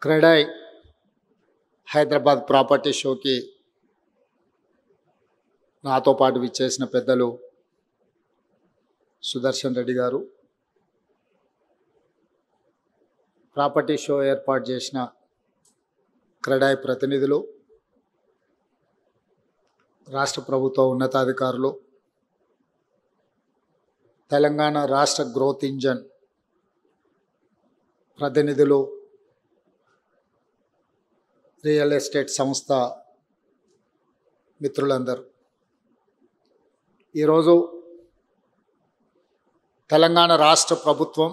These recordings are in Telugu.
క్రెడాయ్ హైదరాబాద్ ప్రాపర్టీ షోకి నాతో పాటు విచ్చేసిన పెద్దలు సుదర్శన్ రెడ్డి గారు, ప్రాపర్టీ షో ఏర్పాటు చేసిన క్రెడాయ్ ప్రతినిధులు, రాష్ట్ర ప్రభుత్వ ఉన్నతాధికారులు, తెలంగాణ రాష్ట్ర గ్రోత్ ఇంజన్ ప్రతినిధులు, రియల్ ఎస్టేట్ సంస్థ మిత్రులందరూ, ఈరోజు తెలంగాణ రాష్ట్ర ప్రభుత్వం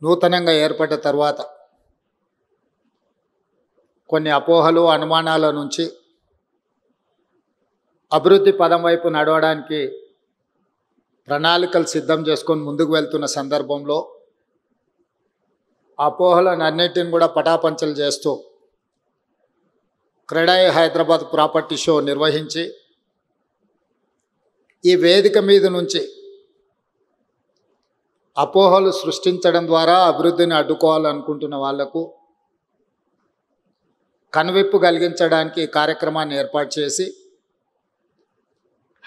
నూతనంగా ఏర్పడ్డ తర్వాత కొన్ని అపోహలు, అనుమానాల నుంచి అభివృద్ధి పదం వైపు నడవడానికి ప్రణాళికలు సిద్ధం చేసుకొని ముందుకు వెళ్తున్న సందర్భంలో అపోహలను అన్నిటిని కూడా పటాపంచలు చేస్తూ క్రెడాయ్ హైదరాబాద్ ప్రాపర్టీ షో నిర్వహించి ఈ వేదిక మీద నుంచి అపోహలు సృష్టించడం ద్వారా అభివృద్ధిని అడ్డుకోవాలనుకుంటున్న వాళ్లకు కనువిప్పు కలిగించడానికి ఈ కార్యక్రమాన్ని ఏర్పాటు చేసి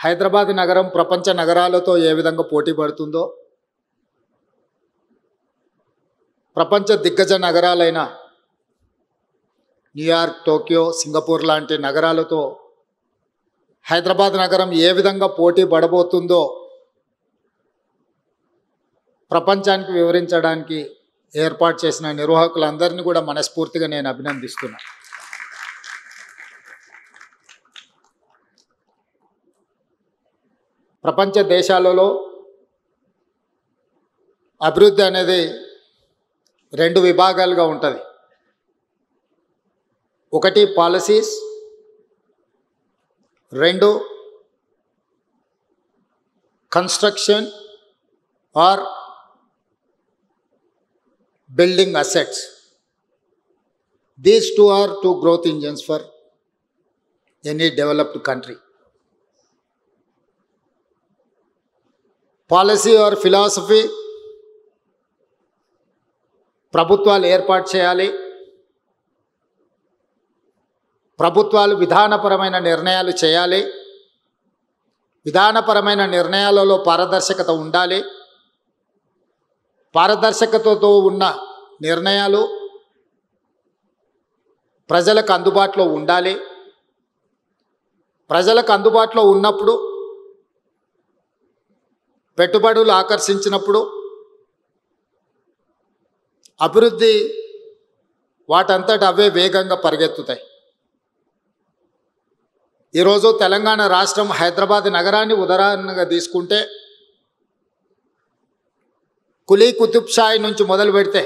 హైదరాబాద్ నగరం ప్రపంచ నగరాలతో ఏ విధంగా పోటీ పడుతుందో, ప్రపంచ దిగ్గజ నగరాలైన న్యూయార్క్, టోక్యో, సింగపూర్ లాంటి నగరాలతో హైదరాబాద్ నగరం ఏ విధంగా పోటీ పడబోతుందో ప్రపంచానికి వివరించడానికి ఏర్పాటు చేసిన నిర్వాహకులందరినీ కూడా మనస్ఫూర్తిగా నేను అభినందిస్తున్నాను. ప్రపంచ దేశాలలో అభివృద్ధి అనేది రెండు విభాగాలుగా ఉంటుంది. ఒకటి పాలసీస్, రెండు construction or building assets. These two are two growth engines for any developed country. Policy or philosophy ప్రభుత్వాలు ఏర్పాటు చేయాలి, ప్రభుత్వాలు విధానపరమైన నిర్ణయాలు చేయాలి, విధానపరమైన నిర్ణయాలలో పారదర్శకత ఉండాలి, పారదర్శకతతో ఉన్న నిర్ణయాలు ప్రజలకు అందుబాటులో ఉండాలి. ప్రజలకు అందుబాటులో ఉన్నప్పుడు, పెట్టుబడులు ఆకర్షించినప్పుడు అభివృద్ధి వాటంతట అవే వేగంగా పరిగెత్తుతాయి. ఈరోజు తెలంగాణ రాష్ట్రం హైదరాబాద్ నగరాన్ని ఉదాహరణగా తీసుకుంటే కులీ కుతుబ్ షాయి నుంచి మొదలు పెడితే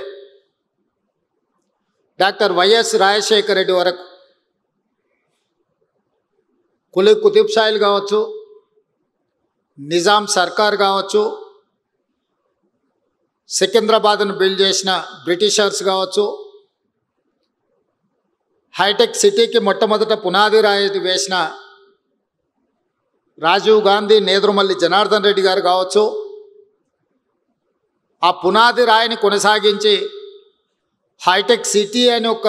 డాక్టర్ వైఎస్ రాజశేఖర రెడ్డి వరకు కులీ కుతుబ్ షాయిలు కావచ్చు, నిజాం సర్కార్ కావచ్చు, సికింద్రాబాద్ను బిల్డ్ చేసిన బ్రిటిషర్స్ కావచ్చు, హైటెక్ సిటీకి మొట్టమొదట పునాది రాయి వేసిన రాజీవ్ గాంధీ, నేదురుమల్లి జనార్దన్ రెడ్డి గారు కావచ్చు, ఆ పునాది రాయిని కొనసాగించి హైటెక్ సిటీ అని ఒక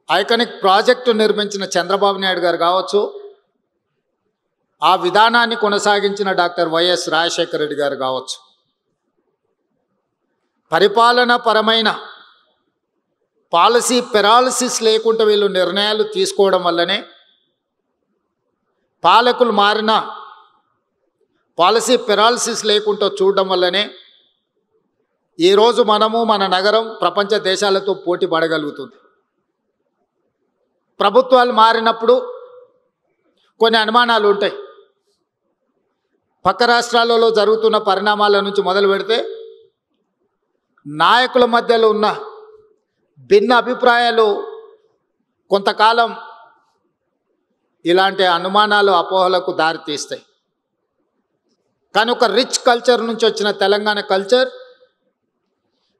ఐకానిక్ ప్రాజెక్టు నిర్మించిన చంద్రబాబు నాయుడు గారు కావచ్చు, ఆ విధానాన్ని కొనసాగించిన డాక్టర్ వైఎస్ రాజశేఖర రెడ్డి గారు కావచ్చు. పరిపాలన పరమైన పాలసీ పెరాలసిస్ లేకుండా వీళ్ళు నిర్ణయాలు తీసుకోవడం వల్లనే, పాలకులు మారిన పాలసీ పెరాలసిస్ లేకుండా చూడడం వల్లనే ఈరోజు మనము మన నగరం ప్రపంచ దేశాలతో పోటీ పడగలుగుతుంది. ప్రభుత్వాలు మారినప్పుడు కొన్ని అనుమానాలు ఉంటాయి. పక్క రాష్ట్రాలలో జరుగుతున్న పరిణామాల నుంచి మొదలు పెడితే నాయకుల మధ్యలో ఉన్న భిన్న అభిప్రాయాలు కొంతకాలం ఇలాంటి అనుమానాలు, అపోహలకు దారితీస్తాయి. కానీ ఒక రిచ్ కల్చర్ నుంచి వచ్చిన Telangana culture,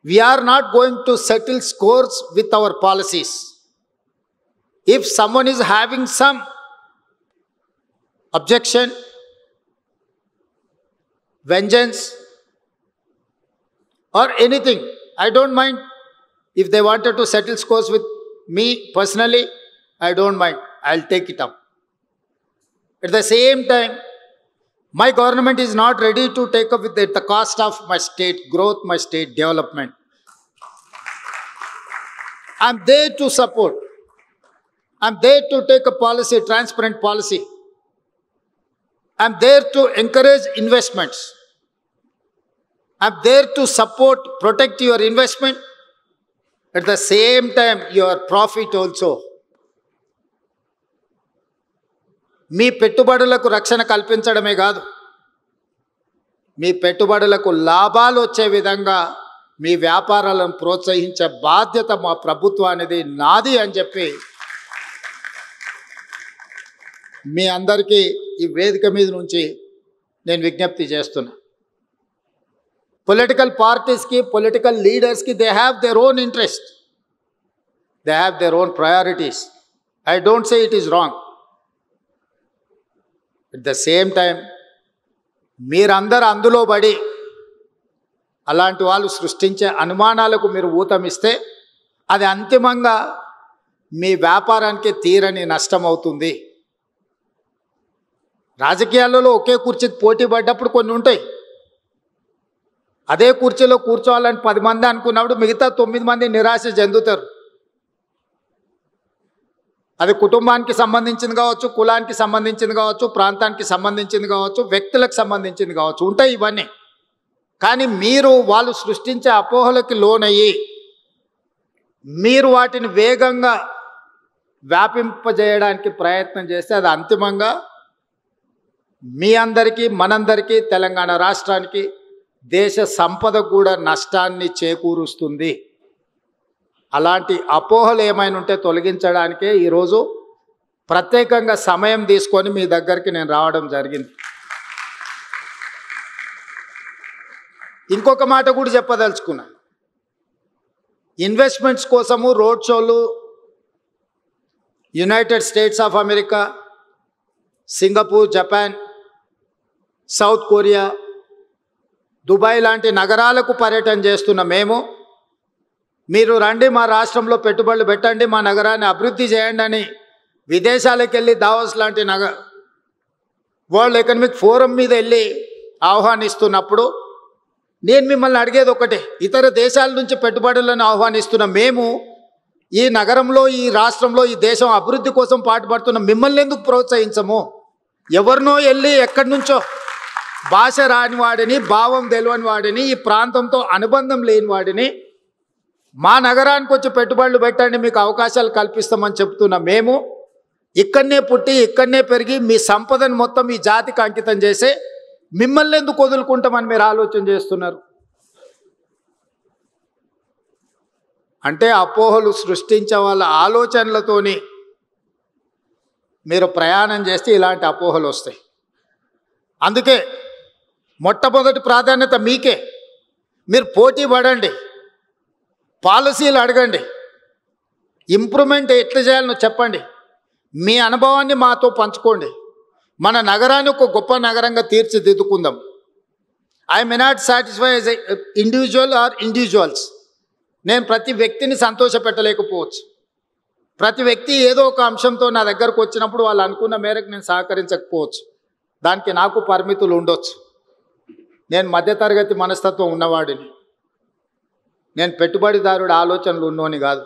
we are not going to settle scores with our policies. If someone is having some objection, vengeance or anything I don't mind. If they wanted to settle scores with me personally, I don't mind. I'll take it up. At the same time, my government is not ready to take up with it at the cost of my state growth, my state development. I'm there to support. I'm there to take a policy, transparent policy. I'm there to encourage investments. I'm there to support, protect your investment. At the same time, your profit also. మీ పెట్టుబడులకు రక్షణ కల్పించడమే కాదు, మీ పెట్టుబడులకు లాభాలు వచ్చే విధంగా మీ వ్యాపారాలను ప్రోత్సహించే బాధ్యత మా ప్రభుత్వానిది, నాది అని చెప్పి మీ అందరికీ ఈ వేదిక మీద నుంచి నేను విజ్ఞప్తి చేస్తున్నా. పొలిటికల్ పార్టీస్కి, పొలిటికల్ లీడర్స్కి they have their own interest, they have their own priorities. I don't say it is wrong. At the same time మీరందరూ అందులో పడి అలాంటి వాళ్ళు సృష్టించే అనుమానాలకు మీరు ఊతమిస్తే అది అంతిమంగా మీ వ్యాపారానికి తీరని నష్టం అవుతుంది. రాజకీయాలలో ఒకే కుర్చీకి పోటీ పడ్డప్పుడు కొన్ని ఉంటాయి. అదే కుర్చీలో కూర్చోవాలని 10 మంది అనుకున్నప్పుడు మిగతా 9 మంది నిరాశ చెందుతారు. అది కుటుంబానికి సంబంధించింది కావచ్చు, కులానికి సంబంధించింది కావచ్చు, ప్రాంతానికి సంబంధించింది కావచ్చు, వ్యక్తులకు సంబంధించింది కావచ్చు, ఉంటాయి ఇవన్నీ. కానీ మీరు వాళ్ళు సృష్టించే అపోహలకి లోనయ్యి మీరు వాటిని వేగంగా వ్యాపింపజేయడానికి ప్రయత్నం చేస్తే అది అంతిమంగా మీ అందరికీ, మనందరికీ, తెలంగాణ రాష్ట్రానికి, దేశ సంపద కూడా నష్టాన్ని చేకూరుస్తుంది. అలాంటి అపోహలు ఏమైనా ఉంటే తొలగించడానికే ఈరోజు ప్రత్యేకంగా సమయం తీసుకొని మీ దగ్గరికి నేను రావడం జరిగింది. ఇంకొక మాట కూడా చెప్పదలుచుకున్నా. ఇన్వెస్ట్మెంట్స్ కోసము రోడ్ షోలు United states of America, Singapore, Japan, south Korea, Dubai లాంటి నగరాలకు పర్యటన చేస్తున్న మేము, మీరు రండి మా రాష్ట్రంలో పెట్టుబడులు పెట్టండి, మా నగరాన్ని అభివృద్ధి చేయండి అని విదేశాలకు వెళ్ళి దావోస్ లాంటి వరల్డ్ ఎకనామిక్ ఫోరం మీద వెళ్ళి ఆహ్వానిస్తున్నప్పుడు నేను మిమ్మల్ని అడిగేది ఒకటే. ఇతర దేశాల నుంచి పెట్టుబడులను ఆహ్వానిస్తున్న మేము ఈ నగరంలో, ఈ రాష్ట్రంలో, ఈ దేశం అభివృద్ధి కోసం పాటుపడుతున్న మిమ్మల్ని ఎందుకు ప్రోత్సహించము? ఎవరినో వెళ్ళి ఎక్కడి నుంచో భాష రాని వాడిని, భావం తెలియని వాడిని, ఈ ప్రాంతంతో అనుబంధం లేని వాడిని మా నగరానికి వచ్చి పెట్టుబడులు పెట్టండి, మీకు అవకాశాలు కల్పిస్తామని చెప్తున్న మేము ఇక్కడనే పుట్టి ఇక్కడనే పెరిగి మీ సంపదను మొత్తం ఈ జాతికి అంకితం చేసే మిమ్మల్ని ఎందుకు వదులుకుంటామని మీరు ఆలోచన చేస్తున్నారు? అంటే అపోహలు సృష్టించే వాళ్ళ ఆలోచనలతోని మీరు ప్రయాణం చేస్తే ఇలాంటి అపోహలు వస్తాయి. అందుకే మొట్టమొదటి ప్రాధాన్యత మీకే. మీరు పోటీ పడండి, పాలసీలు అడగండి, ఇంప్రూవ్మెంట్ ఎట్లా చేయాలనో చెప్పండి, మీ అనుభవాన్ని మాతో పంచుకోండి. మన నగరాన్ని ఒక గొప్ప నగరంగా తీర్చిదిద్దుకుందాం. I may not satisfy as a individual or individuals. నేను ప్రతి వ్యక్తిని సంతోషపెట్టలేకపోవచ్చు. ప్రతి వ్యక్తి ఏదో ఒక అంశంతో నా దగ్గరకు వచ్చినప్పుడు వాళ్ళు అనుకున్న మేరకు నేను సహకరించకపోవచ్చు. దానికి నాకు పరిమితులు ఉండొచ్చు. నేను మధ్యతరగతి మనస్తత్వం ఉన్నవాడిని. నేను పెట్టుబడిదారుడు ఆలోచనలు ఉన్నోని కాదు.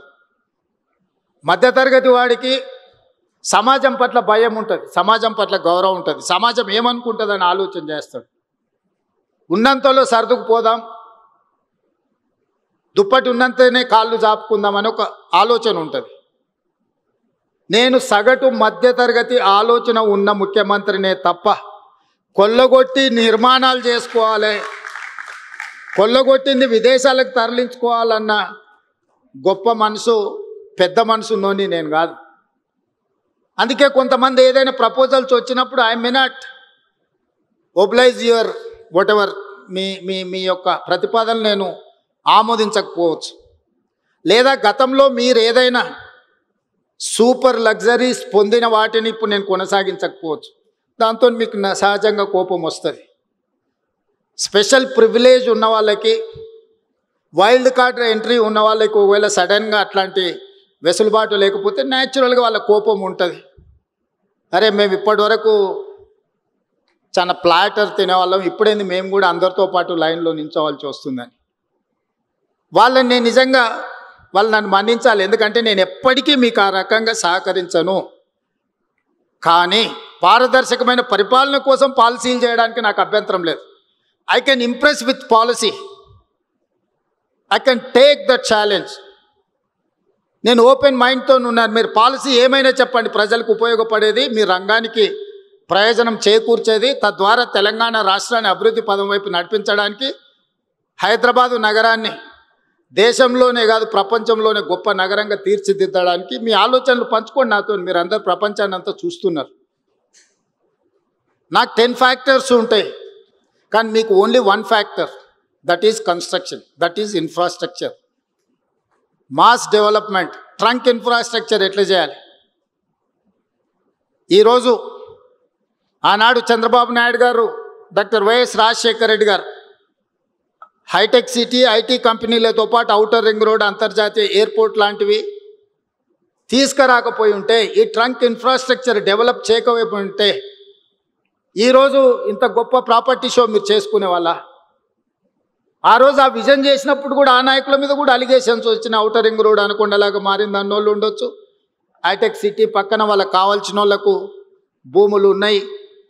మధ్యతరగతి వాడికి సమాజం పట్ల భయం ఉంటుంది, సమాజం పట్ల గౌరవం ఉంటుంది, సమాజం ఏమనుకుంటుందని ఆలోచన చేస్తాడు. ఉన్నంతలో సర్దుకుపోదాం, దుప్పటి ఉన్నంతనే కాళ్ళు జాపుకుందామని ఒక ఆలోచన ఉంటుంది. నేను సగటు మధ్యతరగతి ఆలోచన ఉన్న ముఖ్యమంత్రినే తప్ప కొల్లగొట్టి నిర్మాణాలు చేసుకోవాలి, కొల్లగొట్టింది విదేశాలకు తరలించుకోవాలన్న గొప్ప మనసు, పెద్ద మనసున్నోని నేను కాదు. అందుకే కొంతమంది ఏదైనా ప్రపోజల్స్ వచ్చినప్పుడు I may not oblige your whatever, మీ యొక్క ప్రతిపాదన నేను ఆమోదించకపోవచ్చు. లేదా గతంలో మీరు ఏదైనా సూపర్ లగ్జరీస్ పొందిన వాటిని ఇప్పుడు నేను కొనసాగించకపోవచ్చు. దాంతో మీకు సహజంగా కోపం వస్తుంది. స్పెషల్ ప్రివిలేజ్ ఉన్న వాళ్ళకి వైల్డ్ కార్డ్ ఎంట్రీ ఉన్న వాళ్ళకి ఒకవేళ సడన్గా అట్లాంటి వెసులుబాటు లేకపోతే న్యాచురల్గా వాళ్ళ కోపం ఉంటుంది. అరే మేము ఇప్పటి వరకు చాలా ప్లాటర్ తినేవాళ్ళం, ఇప్పుడేంది మేము కూడా అందరితో పాటు లైన్లో నిల్చోవాల్సి వస్తుందని. వాళ్ళని నేను నిజంగా వాళ్ళు నన్ను మన్నించాలి, ఎందుకంటే నేను ఎప్పటికీ మీకు ఆ రకంగా సహకరించను. కానీ పారదర్శకమైన పరిపాలన కోసం పాలసీలు చేయడానికి నాకు అభ్యంతరం లేదు. I can impress with policy, I can take the challenge. నేను ఓపెన్ మైండ్తో ఉన్నాను. మీరు పాలసీ ఏమైనా చెప్పండి, ప్రజలకు ఉపయోగపడేది, మీ రంగానికి ప్రయోజనం చేకూర్చేది, తద్వారా తెలంగాణ రాష్ట్రాన్ని అభివృద్ధి పదం వైపు నడిపించడానికి, హైదరాబాదు నగరాన్ని దేశంలోనే కాదు ప్రపంచంలోనే గొప్ప నగరంగా తీర్చిదిద్దడానికి మీ ఆలోచనలు పంచుకోండి నాతో. మీరు అందరు ప్రపంచాన్ని అంతా చూస్తున్నారు. నాకు 10 ఫ్యాక్టర్స్ ఉంటాయి, కానీ మీకు only 1 factor, that is construction, that is infrastructure. Mass development, trunk infrastructure ఎట్లా చేయాలి. ఈరోజు ఆనాడు చంద్రబాబు నాయుడు గారు, డాక్టర్ వైఎస్ రాజశేఖర రెడ్డి గారు హైటెక్ సిటీ, ఐటీ కంపెనీలతో పాటు ఔటర్ రింగ్ రోడ్, అంతర్జాతీయ ఎయిర్పోర్ట్ లాంటివి తీసుకురాకపోయి ఉంటే, ఈ ట్రంక్ ఇన్ఫ్రాస్ట్రక్చర్ డెవలప్ చేయకపోయి ఉంటే ఈరోజు ఇంత గొప్ప ప్రాపర్టీ షో మీరు చేసుకునే వాళ్ళ. ఆ రోజు ఆ విజన్ చేసినప్పుడు కూడా ఆ నాయకుల మీద కూడా అలిగేషన్స్ వచ్చిన, ఔటర్ రింగ్ రోడ్ అనుకొండలాగా మారింది అన్నోళ్ళు ఉండొచ్చు. హైటెక్ సిటీ పక్కన వాళ్ళకి కావాల్సిన వాళ్ళకు భూములు ఉన్నాయి,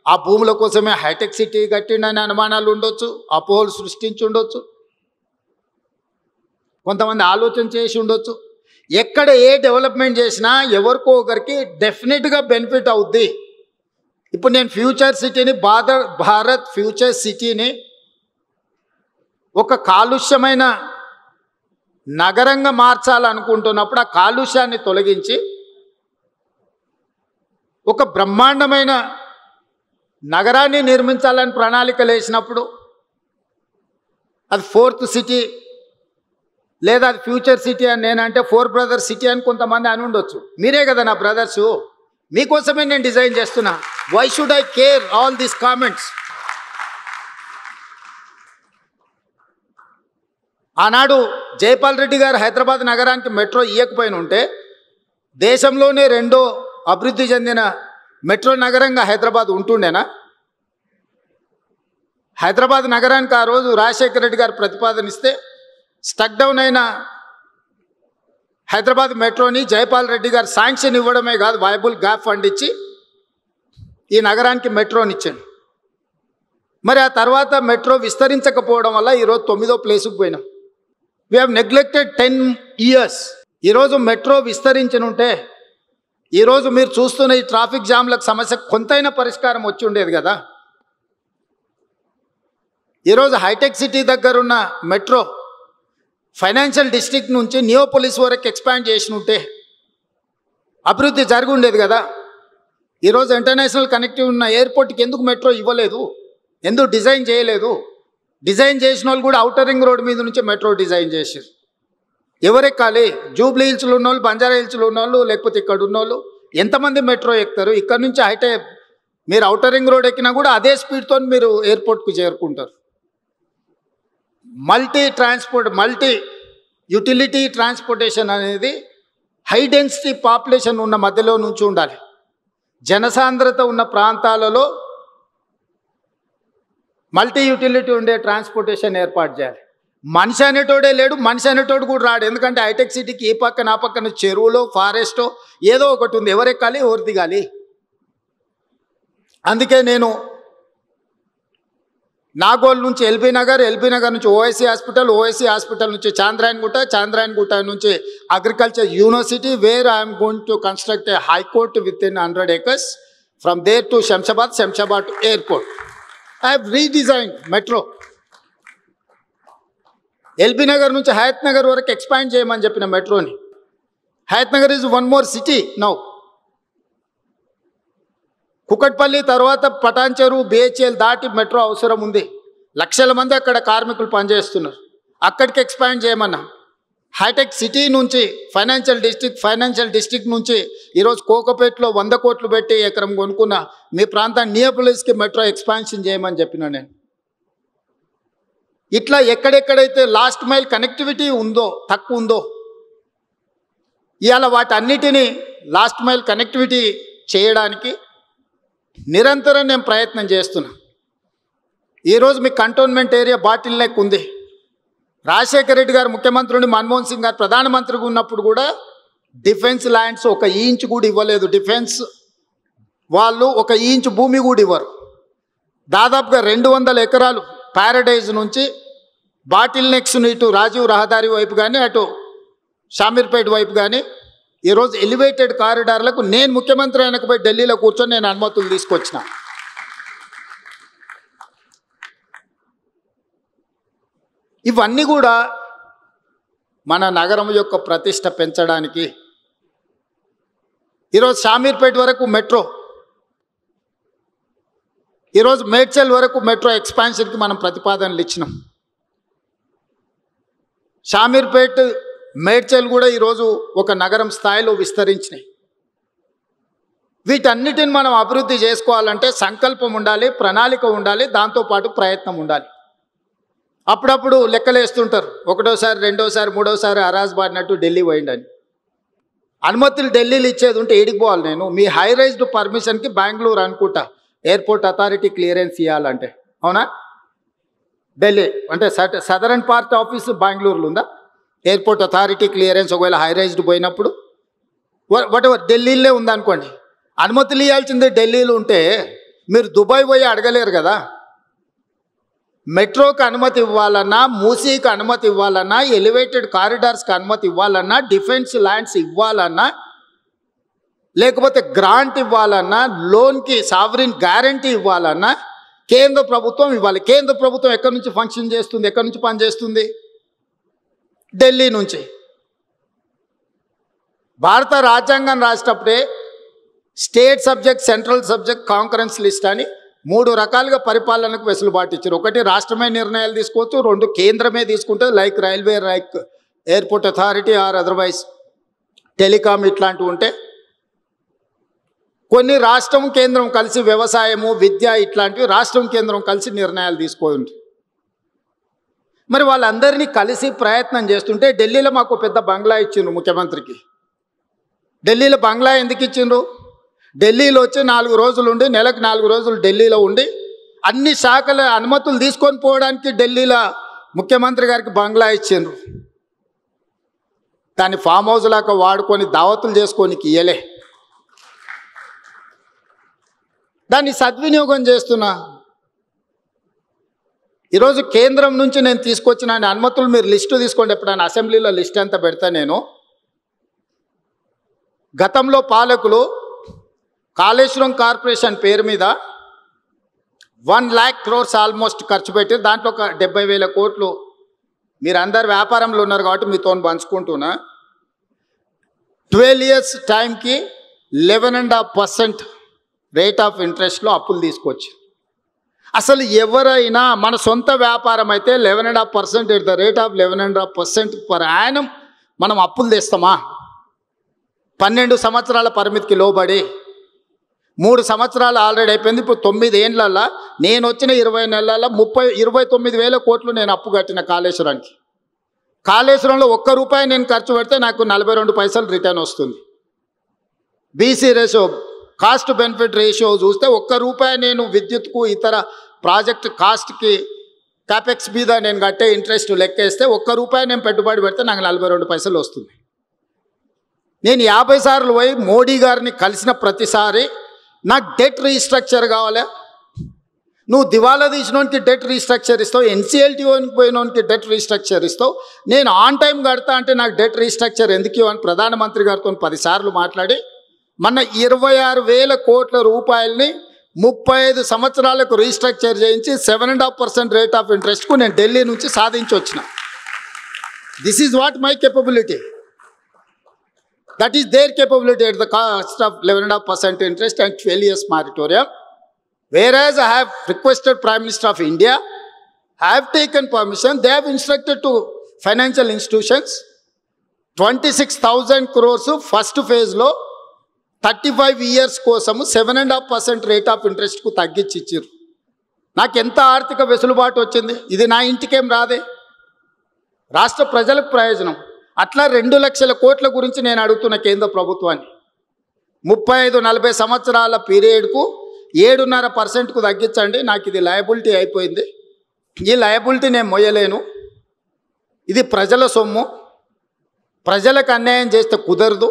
ఆ భూముల కోసమే హైటెక్ సిటీ కట్టిండని అనుమానాలు ఉండొచ్చు, అపోహలు సృష్టించి ఉండొచ్చు, కొంతమంది ఆలోచన చేసి ఉండొచ్చు. ఎక్కడ ఏ డెవలప్మెంట్ చేసినా ఎవరికో ఒకరికి డెఫినెట్గా బెనిఫిట్ అవుద్ది. ఇప్పుడు నేను ఫ్యూచర్ సిటీని భారత్ ఫ్యూచర్ సిటీని ఒక కాలుష్యమైన నగరంగా మార్చాలనుకుంటున్నప్పుడు ఆ కాలుష్యాన్ని తొలగించి ఒక బ్రహ్మాండమైన నగరాన్ని నిర్మించాలని ప్రణాళికలు వేసినప్పుడు అది 4th సిటీ లేదా అది ఫ్యూచర్ సిటీ అని నేనంటే 4 బ్రదర్స్ సిటీ అని కొంతమంది అని ఉండొచ్చు. మీరే కదా నా బ్రదర్సు, మీకోసమే నేను డిజైన్ చేస్తున్నా. Why should I care all these comments? ఆనాడు జైపాల్ రెడ్డి గారు హైదరాబాద్ నగరానికి మెట్రో ఇవ్వకపోయిన ఉంటే దేశంలోనే 2వ అభివృద్ధి చెందిన మెట్రో నగరంగా హైదరాబాద్ ఉంటుండేనా? హైదరాబాద్ నగరానికి ఆ రోజు రాజశేఖర రెడ్డి గారు ప్రతిపాదనిస్తే స్టక్ డౌన్ అయిన హైదరాబాద్ మెట్రోని జైపాల్ రెడ్డి గారు శాంక్షన్ ఇవ్వడమే కాదు, వైబుల్ గ్యాప్ ఫండ్ ఇచ్చి ఈ నగరానికి మెట్రోని ఇచ్చాడు. మరి ఆ తర్వాత మెట్రో విస్తరించకపోవడం వల్ల ఈరోజు 9వ ప్లేసుకు పోయినాం. We have neglected 10 years. ఈరోజు మెట్రో విస్తరించనుంటే ఈరోజు మీరు చూస్తున్న ఈ ట్రాఫిక్ జామ్లకు సమస్య కొంతైనా పరిష్కారం వచ్చి ఉండేది కదా. ఈరోజు హైటెక్ సిటీ దగ్గర ఉన్న మెట్రో ఫైనాన్షియల్ డిస్ట్రిక్ట్ నుంచి నియోపోలిస్ వరకు ఎక్స్పాండ్ చేసినుంటే అభివృద్ధి జరిగి ఉండేది కదా. ఈరోజు ఇంటర్నేషనల్ కనెక్టివ్ ఉన్న ఎయిర్పోర్ట్కి ఎందుకు మెట్రో ఇవ్వలేదు, ఎందుకు డిజైన్ చేయలేదు? డిజైన్ చేసిన వాళ్ళు కూడా ఔటర్ రింగ్ రోడ్ మీద నుంచి మెట్రో డిజైన్ చేశారు. ఎవరెక్కాలి? జూబ్లీ హిల్స్లో ఉన్నోళ్ళు, బంజారా హిల్స్లో ఉన్నోళ్ళు, లేకపోతే ఇక్కడ ఉన్నోళ్ళు ఎంతమంది మెట్రో ఎక్కుతారు? ఇక్కడ నుంచి హైటెక్ మీరు ఔటర్ రింగ్ రోడ్ ఎక్కినా కూడా అదే స్పీడ్తో మీరు ఎయిర్పోర్ట్కు చేరుకుంటారు. మల్టీ యూటిలిటీ ట్రాన్స్పోర్టేషన్ అనేది హై డెన్సిటీ పాపులేషన్ ఉన్న మధ్యలో నుంచి ఉండాలి. జనసాంద్రత ఉన్న ప్రాంతాలలో మల్టీ యూటిలిటీ ఉండే ట్రాన్స్పోర్టేషన్ ఏర్పాటు చేయాలి. మనిషి అనేటోడే లేడు, మనిషి అనేటోడు కూడా రాడు. ఎందుకంటే హైటెక్ సిటీకి ఈ పక్కన ఆ పక్కన చెరువులో ఫారెస్టో ఏదో ఒకటి ఉంది, ఎవరెక్కాలి ఎవరు దిగాలి. అందుకే నేను నాగోల్ నుంచి ఎల్బీ నగర్ నుంచి ఓఎస్సీ హాస్పిటల్ నుంచి చాంద్రాయణగుట్ట నుంచి agriculture university, where I'm going to construct a high court within 100 acres. From there to Shamshabad to airport. I have redesigned metro. LB Nagar నుంచి హయత్ నగర్ వరకు ఎక్స్పాండ్ చేయమని చెప్పిన మెట్రోని. Hayath Nagar is 1 more city now. Kukatpally తర్వాత పటాన్చెరు, బిహెచ్ఎల్ దాటి మెట్రో అవసరం ఉంది. లక్షల మంది అక్కడ కార్మికులు పనిచేస్తున్నారు. అక్కడికి ఎక్స్పాండ్ చేయమన్నా. హైటెక్ సిటీ నుంచి ఫైనాన్షియల్ డిస్ట్రిక్ట్ నుంచి ఈరోజు కోకపేటలో 100 కోట్లు పెట్టి ఎకరం కొనుక్కున్న మీ ప్రాంతాన్ని నియోపోలిస్కి మెట్రో ఎక్స్పాన్షన్ చేయమని చెప్పిన నేను. ఇట్లా ఎక్కడెక్కడైతే లాస్ట్ మైల్ కనెక్టివిటీ ఉందో, తక్కువ ఉందో, ఇవాళ వాటన్నిటినీ లాస్ట్ మైల్ కనెక్టివిటీ చేయడానికి నిరంతరం నేను ప్రయత్నం చేస్తున్నా. ఈరోజు మీ కంటోన్మెంట్ ఏరియా బాటిల్ నెక్ ఉంది. రాజశేఖర రెడ్డి గారు ముఖ్యమంత్రి నుండి మన్మోహన్ సింగ్ గారు ప్రధానమంత్రిగా ఉన్నప్పుడు కూడా డిఫెన్స్ ల్యాండ్స్ 1 ఇంచ్ కూడా ఇవ్వలేదు. డిఫెన్స్ వాళ్ళు 1 ఇంచ్ భూమి కూడా ఇవ్వరు. దాదాపుగా 200 ఎకరాలు ప్యారడైజ్ నుంచి బాటిల్ నెక్స్ ఇటు రాజీవ్ రహదారి వైపు కానీ అటు షామీర్పేట వైపు కానీ ఈరోజు ఎలివేటెడ్ కారిడార్లకు నేను ముఖ్యమంత్రి వెనకపోయి ఢిల్లీలో కూర్చొని నేను అనుమతులు తీసుకొచ్చిన. ఇవన్నీ కూడా మన నగరం యొక్క ప్రతిష్ట పెంచడానికి. ఈరోజు షామీర్పేట వరకు మెట్రో, ఈరోజు మేడ్చల్ వరకు మెట్రో ఎక్స్పాన్షన్కి మనం ప్రతిపాదనలు ఇచ్చినాం. షామీర్పేట మేడ్చల్ కూడా ఈరోజు ఒక నగరం స్థాయిలో విస్తరించినాయి. వీటన్నిటిని మనం అభివృద్ధి చేసుకోవాలంటే సంకల్పం ఉండాలి, ప్రణాళిక ఉండాలి, దాంతోపాటు ప్రయత్నం ఉండాలి. అప్పుడప్పుడు లెక్కలేస్తుంటారు, 1వసారి 2వసారి 3వసారి అరాజ్ బాడినట్టు ఢిల్లీ పోయిండని. అనుమతులు ఢిల్లీలో ఇచ్చేది ఉంటే ఏడికి పోవాలి నేను? మీ హై రైజ్డ్ పర్మిషన్కి బెంగళూరు అనుకుంటా ఎయిర్పోర్ట్ అథారిటీ క్లియరెన్స్ ఇవ్వాలంటే, అవునా? ఢిల్లీ అంటే సదరన్ పార్ట్ ఆఫీసు బెంగళూరులో ఉందా? ఎయిర్పోర్ట్ అథారిటీ క్లియరెన్స్ ఒకవేళ హై రైజ్డ్ పోయినప్పుడు వాట్ ఎవర్ ఢిల్లీలో ఉందనుకోండి, అనుమతులు ఇవ్వాల్సింది ఢిల్లీలో ఉంటే మీరు దుబాయ్ పోయి అడగలేరు కదా. మెట్రోకి అనుమతి ఇవ్వాలన్నా, మూసీకి అనుమతి ఇవ్వాలన్నా, ఎలివేటెడ్ కారిడార్స్కి అనుమతి ఇవ్వాలన్నా, డిఫెన్స్ ల్యాండ్స్ ఇవ్వాలన్నా, లేకపోతే గ్రాంట్ ఇవ్వాలన్నా, లోన్కి సావరిన్ గ్యారంటీ ఇవ్వాలన్నా కేంద్ర ప్రభుత్వం ఇవ్వాలి. కేంద్ర ప్రభుత్వం ఎక్కడి నుంచి ఫంక్షన్ చేస్తుంది, ఎక్కడి నుంచి పనిచేస్తుంది? ఢిల్లీ నుంచి. భారత రాజ్యాంగం రాసేటప్పుడే state subject, central subject, concurrence list అని 3 రకాలుగా పరిపాలనకు వెసులుబాటు ఇచ్చారు. 1 రాష్ట్రమే నిర్ణయాలు తీసుకోవచ్చు, 2 కేంద్రమే తీసుకుంటే like railway, like airport authority or otherwise telecom ఇట్లాంటివి ఉంటే, కొన్ని రాష్ట్రం కేంద్రం కలిసి వ్యవసాయము, విద్య ఇట్లాంటివి రాష్ట్రం కేంద్రం కలిసి నిర్ణయాలు తీసుకోండి. మరి వాళ్ళందరినీ కలిసి ప్రయత్నం చేస్తుంటే ఢిల్లీలో మాకు పెద్ద బంగ్లా ఇచ్చిండ్రు ముఖ్యమంత్రికి. ఢిల్లీలో బంగ్లా ఎందుకు ఇచ్చిండ్రు? ఢిల్లీలో వచ్చి 4 రోజులు ఉండి, నెలకు 4 రోజులు ఢిల్లీలో ఉండి అన్ని శాఖల అనుమతులు తీసుకొని పోవడానికి ఢిల్లీలో ముఖ్యమంత్రి గారికి బంగ్లా ఇచ్చిండ్రు. దాన్ని ఫామ్ హౌస్ లాగా వాడుకొని దావతులు చేసుకోనికి ఇయ్యలే. దాన్ని సద్వినియోగం చేస్తున్నా. ఈరోజు కేంద్రం నుంచి నేను తీసుకొచ్చిన అనుమతులు మీరు లిస్టు తీసుకోండి. ఎప్పుడైనా అసెంబ్లీలో లిస్ట్ అంతా పెడతా నేను. గతంలో పాలకులు కాళేశ్వరం కార్పొరేషన్ పేరు మీద 1 lakh crores ఆల్మోస్ట్ ఖర్చు పెట్టి దాంట్లో ఒక 70,000 కోట్లు మీరు అందరు వ్యాపారంలో ఉన్నారు కాబట్టి మీతో పంచుకుంటున్నా. 12 years టైంకి 11.5% రేట్ ఆఫ్ ఇంట్రెస్ట్లో అప్పులు తీసుకొచ్చి, అసలు ఎవరైనా మన సొంత వ్యాపారం అయితే 11.5% at the rate of 11.5% per annum మనం అప్పులు తెస్తామా? 12 సంవత్సరాల పరిమితికి లోబడి 3 సంవత్సరాలు ఆల్రెడీ అయిపోయింది. ఇప్పుడు 9 ఏళ్ళల్లో నేను వచ్చిన 20 నెలల్లో 29,000 కోట్లు నేను అప్పు కట్టిన కాళేశ్వరానికి. కాళేశ్వరంలో ₹1 నేను ఖర్చు పెడితే నాకు 42 పైసలు రిటర్న్ వస్తుంది. BC ratio, cost benefit ratio చూస్తే ₹1 నేను విద్యుత్కు ఇతర ప్రాజెక్ట్ కాస్ట్కి క్యాపెక్స్ మీద నేను కట్టే ఇంట్రెస్ట్ లెక్కేస్తే ₹1 నేను పెట్టుబడి పెడితే నాకు 42 పైసలు వస్తుంది. నేను 50 సార్లు పోయి మోడీ గారిని కలిసిన ప్రతిసారి నాకు డెట్ రీస్ట్రక్చర్ కావాలా? నువ్వు దివాలా తీసినోనికి డెట్ రీస్ట్రక్చర్ ఇస్తావు, ఎన్సీఎల్టీ పోయినోనికి డెట్ రీస్ట్రక్చర్ ఇస్తావు, నేను ఆన్ టైం కడతా అంటే నాకు డెట్ రీస్ట్రక్చర్ ఎందుకు అని ప్రధానమంత్రి గారితో 10 సార్లు మాట్లాడి మన 26,000 కోట్ల రూపాయలని 35 సంవత్సరాలకు రీస్ట్రక్చర్ చేయించి 7.5% రేట్ ఆఫ్ ఇంట్రెస్ట్కు నేను ఢిల్లీ నుంచి సాధించి వచ్చిన. This is what my capability. That is their capability at the cost of 11.5% interest and 12 years moratorium. Whereas I have requested Prime Minister of India, I have taken permission, they have instructed to financial institutions, 26,000 crores first phase lo 35 years కోసము 7.5% రేట్ ఆఫ్ ఇంట్రెస్ట్కు తగ్గించి ఇచ్చారు. నాకు ఎంత ఆర్థిక వెసులుబాటు వచ్చింది. ఇది నా ఇంటికేం రాదే, రాష్ట్ర ప్రజలకు ప్రయోజనం. అట్లా 2 లక్షల కోట్ల గురించి నేను అడుగుతున్న కేంద్ర ప్రభుత్వాన్ని. 35-40 సంవత్సరాల పీరియడ్కు 7.5%కు తగ్గించండి. నాకు ఇది లయబిలిటీ అయిపోయింది. ఈ లయబిలిటీ నేను మొయ్యలేను. ఇది ప్రజల సొమ్ము, ప్రజలకు అన్యాయం చేస్తే కుదరదు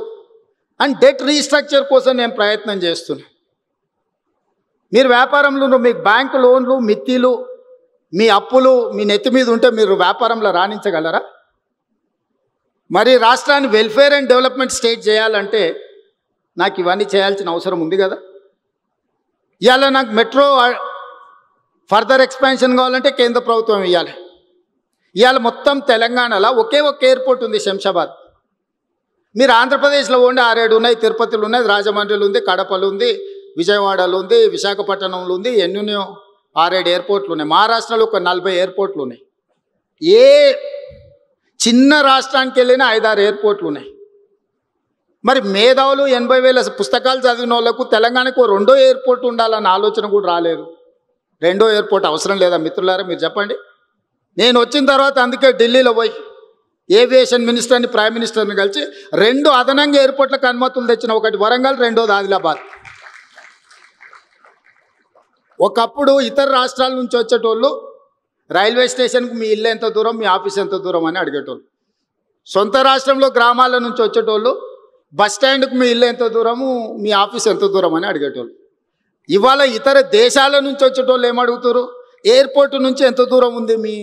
అండ్ డెట్ రీస్ట్రక్చర్ కోసం నేను ప్రయత్నం చేస్తున్నా. మీరు వ్యాపారంలో మీకు బ్యాంకు లోన్లు, మిత్తిలు, మీ అప్పులు మీ నెత్తి మీద ఉంటే మీరు వ్యాపారంలో రాణించగలరా? మరి రాష్ట్రాన్ని వెల్ఫేర్ అండ్ డెవలప్మెంట్ స్టేట్ చేయాలంటే నాకు ఇవన్నీ చేయాల్సిన అవసరం ఉంది కదా. ఇవాళ నాకు మెట్రో ఫర్దర్ ఎక్స్పాన్షన్ కావాలంటే కేంద్ర ప్రభుత్వం ఇవ్వాలి. ఇవాళ మొత్తం తెలంగాణలో ఒకే ఒక ఎయిర్పోర్ట్ ఉంది, శంషాబాద్. మీరు ఆంధ్రప్రదేశ్లో ఉండి 6-7 ఉన్నాయి, తిరుపతిలో ఉన్నాయి, రాజమండ్రిలో ఉంది, కడపలో ఉంది, విజయవాడలో ఉంది, విశాఖపట్నంలో ఉంది, ఎన్నో 6-7 ఎయిర్పోర్ట్లు ఉన్నాయి. మహారాష్ట్రలో ఒక 40 ఎయిర్పోర్ట్లు ఉన్నాయి. ఏ చిన్న రాష్ట్రానికి వెళ్ళినా 5-6 ఎయిర్పోర్ట్లు ఉన్నాయి. మరి మేధావులు 80,000 పుస్తకాలు చదివిన వాళ్ళకు తెలంగాణకు 2వ ఎయిర్పోర్ట్ ఉండాలన్న ఆలోచన కూడా రాలేదు. 2వ ఎయిర్పోర్ట్ అవసరం లేదా మిత్రులారా? మీరు చెప్పండి. నేను వచ్చిన తర్వాత అందుకే ఢిల్లీలో పోయి ఏవియేషన్ మినిస్టర్ని, ప్రైమ్ మినిస్టర్ని కలిసి 2 అదనంగా ఎయిర్పోర్ట్లకు అనుమతులు తెచ్చిన. ఒకటి వరంగల్, 2వది ఆదిలాబాద్. ఒకప్పుడు ఇతర రాష్ట్రాల నుంచి వచ్చేటోళ్ళు రైల్వే స్టేషన్కు మీ ఇల్లు ఎంత దూరం, మీ ఆఫీస్ ఎంత దూరం అని అడిగేటోళ్ళు. సొంత రాష్ట్రంలో గ్రామాల నుంచి వచ్చేటోళ్ళు బస్ స్టాండ్కు మీ ఇల్లు ఎంత దూరము, మీ ఆఫీస్ ఎంత దూరం అని అడిగేటోళ్ళు. ఇవాళ ఇతర దేశాల నుంచి వచ్చేటోళ్ళు ఏమడుగుతారు? ఎయిర్పోర్ట్ నుంచి ఎంత దూరం ఉంది మీ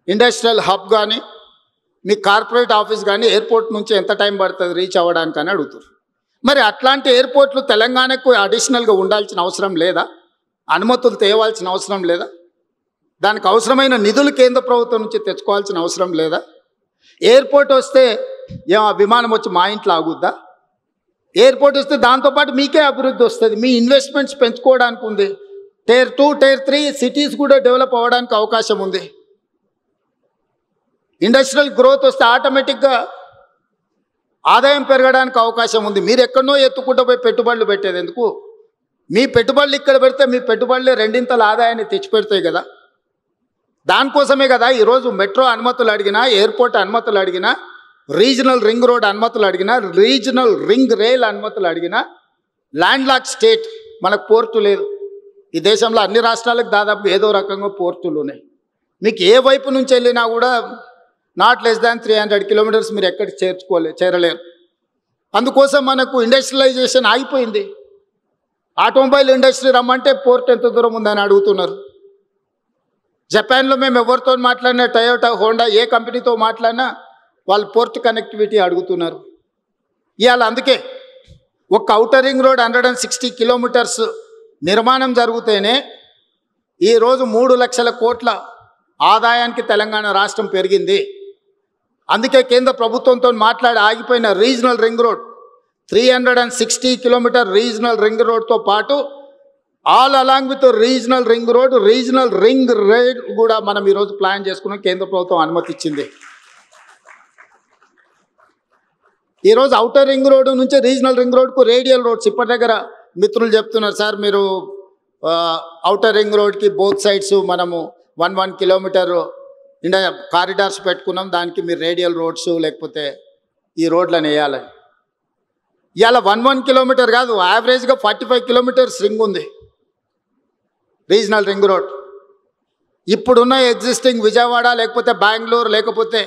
ఇండస్ట్రియల్ హబ్ కానీ, మీ కార్పొరేట్ ఆఫీస్ కానీ, ఎయిర్పోర్ట్ నుంచి ఎంత టైం పడుతుంది రీచ్ అవ్వడానికి అని అడుగుతారు. మరి అట్లాంటి ఎయిర్పోర్ట్లు తెలంగాణకు అడిషనల్గా ఉండాల్సిన అవసరం లేదా? అనుమతులు తేవాల్సిన అవసరం లేదా? దానికి అవసరమైన నిధులు కేంద్ర ప్రభుత్వం నుంచి తెచ్చుకోవాల్సిన అవసరం లేదా? ఎయిర్పోర్ట్ వస్తే విమానం వచ్చి మా ఇంట్లో ఆగుద్దా? ఎయిర్పోర్ట్ వస్తే దాంతోపాటు మీకే అభివృద్ధి వస్తుంది, మీ ఇన్వెస్ట్మెంట్స్ పెంచుకోవడానికి ఉంది. Tier 2, Tier 3 సిటీస్ కూడా డెవలప్ అవ్వడానికి అవకాశం ఉంది. ఇండస్ట్రియల్ గ్రోత్ వస్తే ఆటోమేటిక్గా ఆదాయం పెరగడానికి అవకాశం ఉంది. మీరు ఎక్కడనో ఎత్తుకుంటూ పోయి పెట్టుబడులు పెట్టేది ఎందుకు? మీ పెట్టుబడులు ఇక్కడ పెడితే మీ పెట్టుబడులే 2 ఆదాయాన్ని తెచ్చిపెడతాయి కదా. దానికోసమే కదా ఈరోజు మెట్రో అనుమతులు అడిగినా, ఎయిర్పోర్ట్ అనుమతులు అడిగినా, రీజనల్ రింగ్ రోడ్ అనుమతులు అడిగినా, రీజనల్ రింగ్ రైల్ అనుమతులు అడిగినా, ల్యాండ్ లాక్ స్టేట్, మనకు పోర్టు లేదు. ఈ దేశంలో అన్ని రాష్ట్రాలకు దాదాపు ఏదో రకంగా పోర్టులు ఉన్నాయి. మీకు ఏ వైపు నుంచి వెళ్ళినా కూడా నాట్ లెస్ దాన్ 300 కిలోమీటర్స్ మీరు ఎక్కడికి చేరలేరు. అందుకోసం మనకు ఇండస్ట్రియలైజేషన్ ఆగిపోయింది. ఆటోమొబైల్ ఇండస్ట్రీ రమ్మంటే పోర్ట్ ఎంత దూరం ఉందని అడుగుతున్నారు. జపాన్లో మేము ఎవరితో మాట్లాడినా, టయోటా, హోండా, ఏ కంపెనీతో మాట్లాడినా వాళ్ళు పోర్ట్ కనెక్టివిటీ అడుగుతున్నారు. ఇవాళ అందుకే ఒక ఔటర్ రింగ్ రోడ్ 160 కిలోమీటర్స్ నిర్మాణం జరిగితేనే ఈరోజు 3 లక్షల కోట్ల ఆదాయానికి తెలంగాణ రాష్ట్రం పెరిగింది. అందుకే కేంద్ర ప్రభుత్వంతో మాట్లాడి ఆగిపోయిన regional ring road 360 kilometre regional ring రోడ్తో పాటు all along with regional ring road, regional ring rail కూడా మనం ఈరోజు ప్లాన్ చేసుకున్నాం. కేంద్ర ప్రభుత్వం అనుమతి ఇచ్చింది. ఈరోజు ఔటర్ రింగ్ రోడ్ నుంచి రీజనల్ రింగ్ రోడ్కు రేడియల్ రోడ్స్ ఇప్పటి దగ్గర మిత్రులు చెప్తున్నారు, సార్ మీరు ఔటర్ రింగ్ రోడ్కి బోత్ సైడ్స్ మనము 1 కిలోమీటర్ కారిడార్స్ పెట్టుకున్నాం, దానికి మీరు రేడియల్ రోడ్స్ లేకపోతే ఈ రోడ్లను వేయాలని. ఇవాళ 1 కిలోమీటర్ కాదు, యావరేజ్గా 45 కిలోమీటర్స్ రింగ్ ఉంది రీజనల్ రింగ్ రోడ్. ఇప్పుడున్న ఎగ్జిస్టింగ్ విజయవాడ లేకపోతే బెంగళూరు లేకపోతే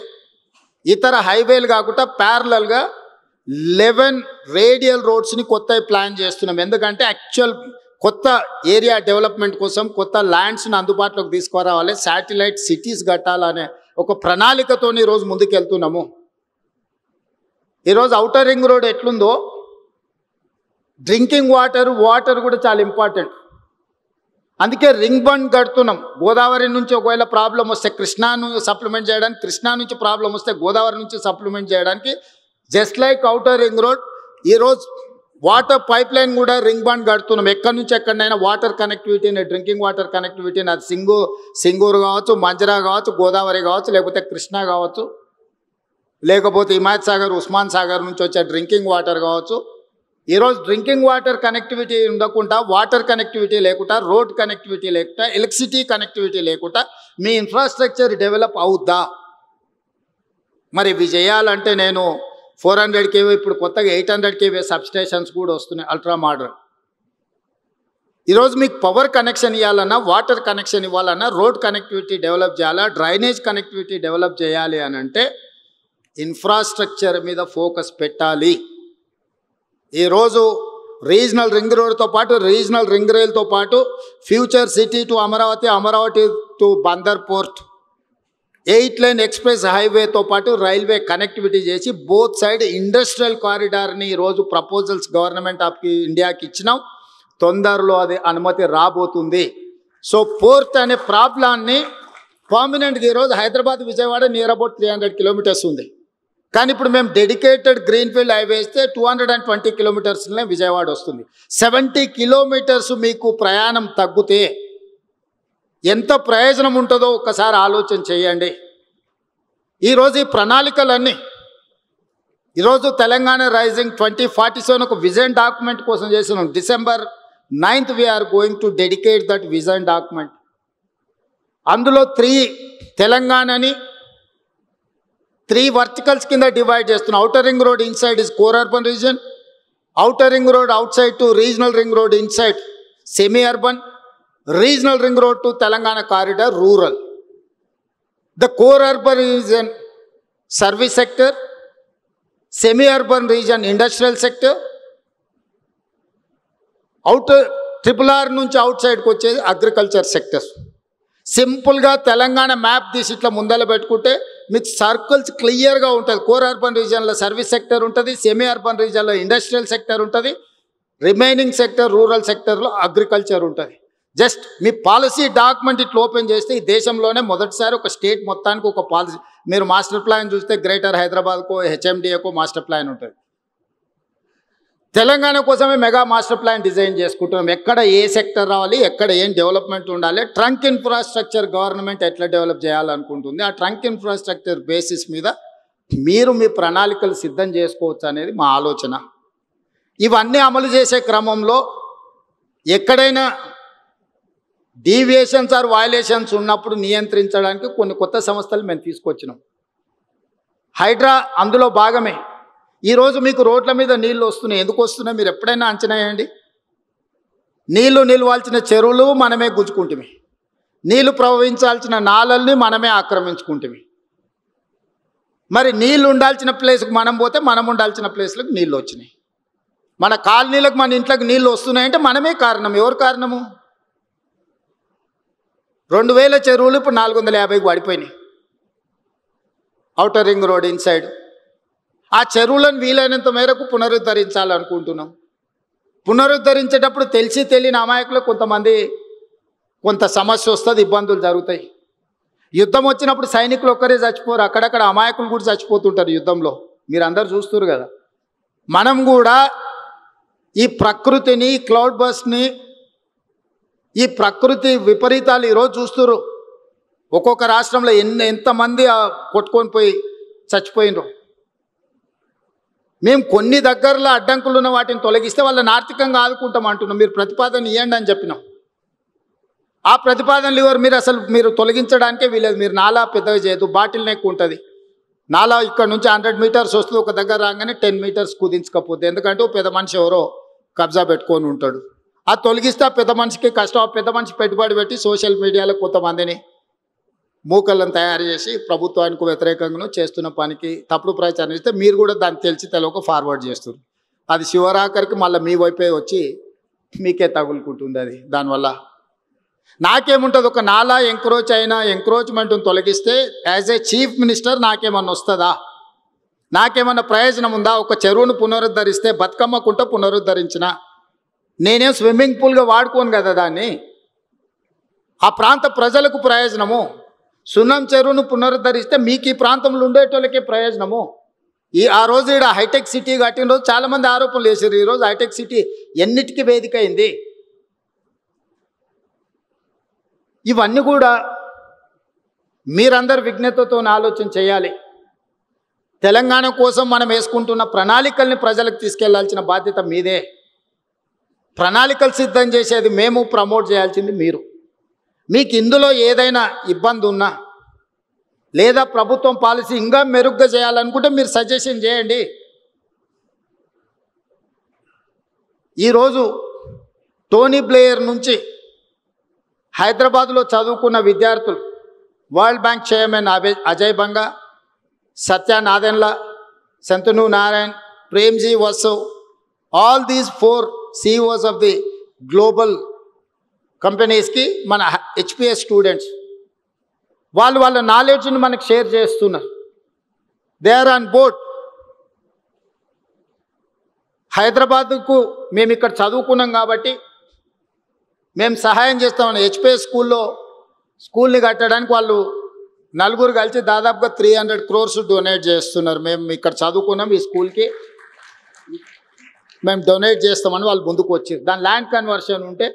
ఇతర హైవేలు కాకుండా ప్యారలల్గా 11 రేడియల్ రోడ్స్ని కొత్తవి ప్లాన్ చేస్తున్నాం. ఎందుకంటే యాక్చువల్ కొత్త ఏరియా డెవలప్మెంట్ కోసం కొత్త ల్యాండ్స్ని అందుబాటులోకి తీసుకురావాలి, శాటిలైట్ సిటీస్ కట్టాలనే ఒక ప్రణాళికతో ఈరోజు ముందుకెళ్తున్నాము. ఈరోజు ఔటర్ రింగ్ రోడ్ ఎట్లుందో డ్రింకింగ్ వాటర్ కూడా చాలా ఇంపార్టెంట్. అందుకే రింగ్ బండ్ కడుతున్నాం. గోదావరి నుంచి ఒకవేళ ప్రాబ్లం వస్తే కృష్ణాను సప్లిమెంట్ చేయడానికి, కృష్ణా నుంచి ప్రాబ్లం వస్తే గోదావరి నుంచి సప్లిమెంట్ చేయడానికి, just like outer ring road ఈరోజు వాటర్ పైప్ లైన్ కూడా రింగ్ బండ్ కడుతున్నాం. ఎక్కడి నుంచి ఎక్కడైనా వాటర్ కనెక్టివిటీని, డ్రింకింగ్ వాటర్ కనెక్టివిటీని, అది సింగూరు కావచ్చు, మంజరా కావచ్చు, గోదావరి కావచ్చు, లేకపోతే కృష్ణా కావచ్చు, లేకపోతే హిమాయత్ సాగర్, ఉస్మాన్ సాగర్ నుంచి వచ్చే డ్రింకింగ్ వాటర్ కావచ్చు, ఈరోజు డ్రింకింగ్ వాటర్ కనెక్టివిటీ ఉండకుండా, వాటర్ కనెక్టివిటీ లేకుండా, రోడ్ కనెక్టివిటీ లేకుండా, ఎలక్ట్రిసిటీ కనెక్టివిటీ లేకుండా మీ ఇన్ఫ్రాస్ట్రక్చర్ డెవలప్ అవుద్దా? మరి ఇవి చేయాలంటే నేను 400 kV, ఇప్పుడు కొత్తగా 800 kV సబ్స్టేషన్స్ కూడా వస్తున్నాయి, అల్ట్రా మోడర్న్. ఈరోజు మీకు పవర్ కనెక్షన్ ఇవ్వాలన్నా, వాటర్ కనెక్షన్ ఇవ్వాలన్నా, రోడ్ కనెక్టివిటీ డెవలప్ చేయాలా, డ్రైనేజ్ కనెక్టివిటీ డెవలప్ చేయాలి అని అంటే ఇన్ఫ్రాస్ట్రక్చర్ మీద ఫోకస్ పెట్టాలి. ఈరోజు రీజనల్ రింగ్ రోడ్తో పాటు, రీజనల్ రింగ్ రైల్తో పాటు future city to Amaravati, Amaravati to Bandar port, 8 lane express హైవేతో పాటు రైల్వే కనెక్టివిటీ చేసి బోత్ సైడ్ ఇండస్ట్రియల్ కారిడార్ని ఈరోజు ప్రపోజల్స్ గవర్నమెంట్ ఆఫ్ ఇండియాకి ఇచ్చినాం. తొందరలో అది అనుమతి రాబోతుంది. సో పోర్ట్ అనే ప్రాబ్లాన్ని పర్మనెంట్గా ఈరోజు Hyderabad Vijayawada near about 300 kilometers ఉంది. కానీ ఇప్పుడు మేము డెడికేటెడ్ గ్రీన్ఫీల్డ్ హైవే ఇస్తే 220 kilometersనే విజయవాడ వస్తుంది. 70 kilometers మీకు ప్రయాణం తగ్గితే ఎంత ప్రయోజనం ఉంటుందో ఒక్కసారి ఆలోచన చేయండి. ఈరోజు ఈ ప్రణాళికలన్నీ, ఈరోజు తెలంగాణ రైజింగ్ 2047 ఒక విజన్ డాక్యుమెంట్ కోసం చేస్తున్నాం. December 9th we are going to dedicate that vision document. అందులో తెలంగాణని 3 verticals కింద డివైడ్ చేస్తున్నాం. Outer ring road inside is core urban region, outer ring road outside to regional ring road inside semi urban, regional ring road to Telangana corridor rural. The core urban region service sector, semi urban region industrial sector, outer RRR నుంచి అవుట్ సైడ్కి వచ్చేది అగ్రికల్చర్ సెక్టర్స్. సింపుల్గా తెలంగాణ మ్యాప్ తీసి ఇట్లా ముందర పెట్టుకుంటే మీకు సర్కిల్స్ క్లియర్గా ఉంటుంది. కోర్ అర్బన్ రీజన్లో సర్వీస్ సెక్టర్ ఉంటుంది, సెమీ అర్బన్ రీజన్లో ఇండస్ట్రియల్ సెక్టర్ ఉంటుంది, రిమైనింగ్ సెక్టర్ రూరల్ సెక్టర్లో అగ్రికల్చర్ ఉంటుంది. జస్ట్ మీ పాలసీ డాక్యుమెంట్ ఇట్లా ఓపెన్ చేస్తే ఈ దేశంలోనే మొదటిసారి ఒక స్టేట్ మొత్తానికి ఒక పాలసీ. మీరు మాస్టర్ ప్లాన్ చూస్తే గ్రేటర్ హైదరాబాద్కో HMDAకో మాస్టర్ ప్లాన్ ఉంటుంది. తెలంగాణ కోసమే మెగా మాస్టర్ ప్లాన్ డిజైన్ చేసుకుంటున్నాం. ఎక్కడ ఏ సెక్టర్ రావాలి, ఎక్కడ ఏం డెవలప్మెంట్ ఉండాలి, ట్రంక్ ఇన్ఫ్రాస్ట్రక్చర్ గవర్నమెంట్ ఎట్లా డెవలప్ చేయాలనుకుంటుంది, ఆ ట్రంక్ ఇన్ఫ్రాస్ట్రక్చర్ బేసిస్ మీద మీరు మీ ప్రణాళికలు సిద్ధం చేసుకోవచ్చు అనేది మా ఆలోచన. ఇవన్నీ అమలు చేసే క్రమంలో ఎక్కడైనా డీవియేషన్స్ ఆర్ వయలేషన్స్ ఉన్నప్పుడు నియంత్రించడానికి కొన్ని కొత్త సంస్థలు మేము తీసుకొచ్చినాం. హైడ్రా అందులో భాగమే. ఈరోజు మీకు రోడ్ల మీద నీళ్ళు వస్తున్నాయి. ఎందుకు వస్తున్నాయి మీరు ఎప్పుడైనా అంచనా వేయండి? నీళ్లు నిలవాల్సిన చెరువులు మనమే గుంజుకుంటుమి, నీళ్లు ప్రవహించాల్సిన నాలల్ని మనమే ఆక్రమించుకుంటుమి. మరి నీళ్ళు ఉండాల్సిన ప్లేస్కి మనం పోతే మనం ఉండాల్సిన ప్లేస్లకు నీళ్ళు వచ్చినాయి. మన కాలనీలకు మన ఇంట్లోకి నీళ్ళు వస్తున్నాయంటే మనమే కారణం. ఎవరు కారణము? 2000 చెరువులు ఇప్పుడు 450కి పడిపోయినాయి ఔటర్ రింగ్ రోడ్ ఇన్సైడ్. ఆ చెరువులను వీలైనంత మేరకు పునరుద్ధరించాలనుకుంటున్నాం. పునరుద్ధరించేటప్పుడు తెలిసి తెలియని అమాయకులు కొంత సమస్య వస్తుంది, ఇబ్బందులు జరుగుతాయి. యుద్ధం వచ్చినప్పుడు సైనికులు ఒక్కరే చచ్చిపోరు, అక్కడక్కడ అమాయకులు కూడా చచ్చిపోతుంటారు యుద్ధంలో. మీరు అందరు చూస్తున్నారు కదా. మనం కూడా ఈ ప్రకృతిని, క్లౌడ్ బస్ట్ని, ఈ ప్రకృతి విపరీతాలు ఈరోజు చూస్తున్నారు. ఒక్కొక్క రాష్ట్రంలో ఎంతమంది కొట్టుకొని పోయి చచ్చిపోయినరు. మేము కొన్ని దగ్గరలో అడ్డంకులు ఉన్న వాటిని తొలగిస్తే వాళ్ళని ఆర్థికంగా ఆదుకుంటాం అంటున్నాం. మీరు ప్రతిపాదన ఇవ్వండి అని చెప్పినాం. ఆ ప్రతిపాదనలు ఎవరు? మీరు తొలగించడానికే వీలేదు. మీరు నాలా పెద్దగా చేయదు, బాటిల్ నెక్ ఉంటుంది. నాలా ఇక్కడ నుంచి 100 meters వస్తుంది, ఒక దగ్గర రాగానే 10 meters కుదించకపోతే, ఎందుకంటే పెద్ద మనిషి ఎవరో కబ్జా పెట్టుకొని ఉంటాడు. ఆ తొలగిస్తే ఆ పెద్ద మనిషికి కష్టం. ఆ పెద్ద మనిషి పెట్టుబడి పెట్టి సోషల్ మీడియాలో కొంతమందిని మూకలను తయారు చేసి ప్రభుత్వానికి వ్యతిరేకంగా చేస్తున్న పనికి తప్పుడు ప్రచారం ఇస్తే మీరు కూడా దాన్ని తెలిసి తెలవక ఫార్వర్డ్ చేస్తారు. అది శివరాకరికి మళ్ళీ మీ వైపే వచ్చి మీకే తగులుకుంటుంది. అది దానివల్ల నాకేముంటుంది? ఒక నాలా ఎంక్రోచ్మెంట్ని తొలగిస్తే యాజ్ ఏ చీఫ్ మినిస్టర్ నాకేమన్నా వస్తుందా? నాకేమన్నా ప్రయోజనం ఉందా? ఒక చెరువును పునరుద్ధరిస్తే బతుకమ్మకుంట పునరుద్ధరించిన నేనేం స్విమ్మింగ్ పూల్గా వాడుకోను కదా దాన్ని. ఆ ప్రాంత ప్రజలకు ప్రయోజనము. సున్నం చెరువును పునరుద్ధరిస్తే మీకు ఈ ప్రాంతంలో ఉండేటోళ్ళకే ప్రయోజనము. ఆ రోజు ఇక్కడ హైటెక్ సిటీ కట్టిన రోజు చాలామంది ఆరోపణలు చేశారు. ఈరోజు హైటెక్ సిటీ ఎన్నిటికీ వేదిక అయింది. ఇవన్నీ కూడా మీరందరు విజ్ఞతతో ఆలోచన చేయాలి. తెలంగాణ కోసం మనం వేసుకుంటున్న ప్రణాళికల్ని ప్రజలకు తీసుకెళ్లాల్సిన బాధ్యత మీదే. ప్రణాళికలు సిద్ధం చేసేది మేము, ప్రమోట్ చేయాల్సింది మీరు. మీకు ఇందులో ఏదైనా ఇబ్బంది ఉన్నా లేదా ప్రభుత్వం పాలసీ ఇంకా మెరుగ్గా చేయాలనుకుంటే మీరు సజెషన్ చేయండి. ఈరోజు టోనీ బ్లేయర్ నుంచి హైదరాబాద్లో చదువుకున్న విద్యార్థులు, world bank chairman Ajay Banga, Satya Nadella, Shantanu Narayen, Premji వసవ్, all these 4 CEOs of the global కంపెనీస్కి మన HPS స్టూడెంట్స్ వాళ్ళ నాలెడ్జ్ని మనకు షేర్ చేస్తున్నారు. They are on board. హైదరాబాద్కు మేము ఇక్కడ చదువుకున్నాం కాబట్టి మేము సహాయం చేస్తామని HPS స్కూల్ని కట్టడానికి వాళ్ళు నలుగురు కలిసి దాదాపుగా 300 crores డొనేట్ చేస్తున్నారు. మేము ఇక్కడ చదువుకున్నాం, ఈ స్కూల్కి మేము డొనేట్ చేస్తామని వాళ్ళు ముందుకు వచ్చారు. దాని ల్యాండ్ కన్వర్షన్ ఉంటే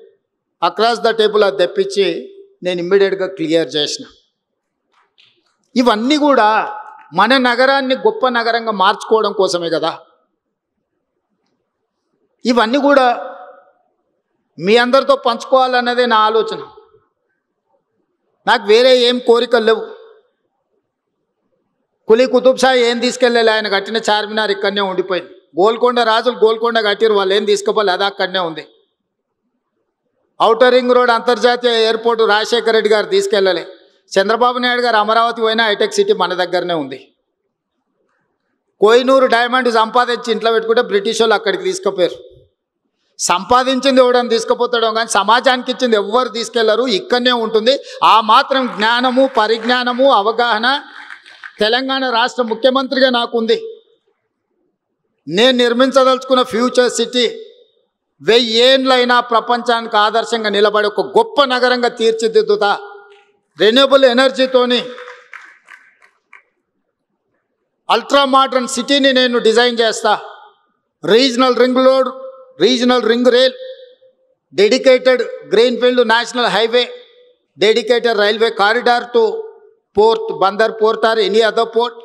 అక్రాస్ ద టేబుల్ అది తెప్పించి నేను ఇమ్మీడియట్గా క్లియర్ చేసిన. ఇవన్నీ కూడా మన నగరాన్ని గొప్ప నగరంగా మార్చుకోవడం కోసమే కదా. ఇవన్నీ కూడా మీ అందరితో పంచుకోవాలన్నదే నా ఆలోచన. నాకు వేరే ఏం కోరికలు లేవు. కులీ కుతుబ్ షా ఏం తీసుకెళ్ళాలి, ఆయన కట్టిన చార్మినార్ ఇక్కడనే ఉండిపోయింది. గోల్కొండ రాజులు గోల్కొండ కట్టిరు, వాళ్ళు ఏం తీసుకోవాలి, అది అక్కడనే ఉంది. ఔటర్ రింగ్ రోడ్ అంతర్జాతీయ ఎయిర్పోర్టు రాజశేఖర రెడ్డి గారు తీసుకెళ్ళలే. చంద్రబాబు నాయుడు గారు అమరావతి పోయినా హైటెక్ సిటీ మన దగ్గరనే ఉంది. కోహినూరు డైమండ్ సంపాదించి ఇంట్లో పెట్టుకుంటే బ్రిటిష్ వాళ్ళు అక్కడికి తీసుకుపోయారు. సంపాదించింది ఎవడని తీసుకుపోతాడో కానీ సమాజానికి ఇచ్చింది ఎవ్వరు తీసుకెళ్లరు, ఇక్కడనే ఉంటుంది. ఆ మాత్రం జ్ఞానము, పరిజ్ఞానము, అవగాహన తెలంగాణ రాష్ట్ర ముఖ్యమంత్రిగా నాకుంది. నేను నిర్మించదలుచుకున్న ఫ్యూచర్ సిటీ 1000 ఏళ్ళైనా ప్రపంచానికి ఆదర్శంగా నిలబడి ఒక గొప్ప నగరంగా తీర్చిదిద్దుతా. రెన్యూబుల్ ఎనర్జీతోని అల్ట్రా మోడర్న్ సిటీని నేను డిజైన్ చేస్తా. Regional ring road, regional ring rail, dedicated greenfield national highway, dedicated railway corridor to port, Bandar port or any other port.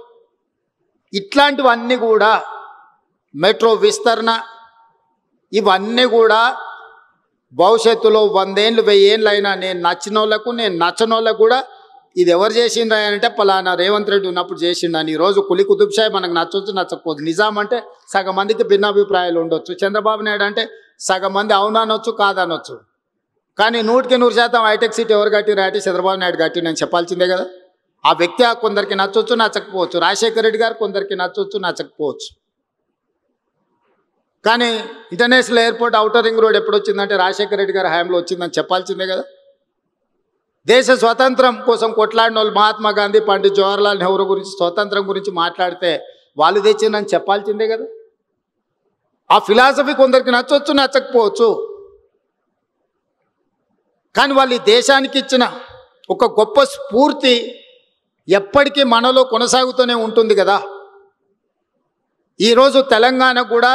ఇట్లాంటివన్నీ కూడా మెట్రో విస్తరణ, ఇవన్నీ కూడా భవిష్యత్తులో 100 ఏళ్ళు 1000 ఏళ్ళు అయినా నేను నచ్చిన వాళ్ళకు, నేను నచ్చని వాళ్ళకు కూడా ఇది ఎవరు చేసిండ్రా అంటే పలానా రేవంత్ రెడ్డి ఉన్నప్పుడు చేసిండని. ఈరోజు కులీ కుతుబ్ షా మనకు నచ్చవచ్చు, నచ్చకపోదు. నిజాం అంటే సగం మందికి భిన్నాభిప్రాయాలు ఉండొచ్చు. చంద్రబాబు నాయుడు అంటే సగం మంది అవుననొచ్చు, కాదనొచ్చు. కానీ 100% హైటెక్ సిటీ ఎవరు కట్టిరా అంటే చంద్రబాబు నాయుడు కట్టి నేను చెప్పాల్సిందే కదా. ఆ వ్యక్తి కొందరికి నచ్చవచ్చు, నచ్చకపోవచ్చు. రాజశేఖర రెడ్డి గారు కొందరికి నచ్చవచ్చు, నచ్చకపోవచ్చు. కానీ international airport, outer ring road ఎప్పుడు వచ్చిందంటే రాజశేఖర రెడ్డి గారి హయాంలో వచ్చిందని చెప్పాల్సిందే కదా. దేశ స్వతంత్రం కోసం కొట్లాడిన వాళ్ళు మహాత్మా గాంధీ, పండిత్ జవహర్లాల్ నెహ్రూ గురించి, స్వతంత్రం గురించి మాట్లాడితే వాళ్ళు తెచ్చిందని చెప్పాల్సిందే కదా. ఆ ఫిలాసఫీ కొందరికి నచ్చవచ్చు, నచ్చకపోవచ్చు. కానీ వాళ్ళు ఈ దేశానికి ఇచ్చిన ఒక గొప్ప స్ఫూర్తి ఎప్పటికీ మనలో కొనసాగుతూనే ఉంటుంది కదా. ఈరోజు తెలంగాణ కూడా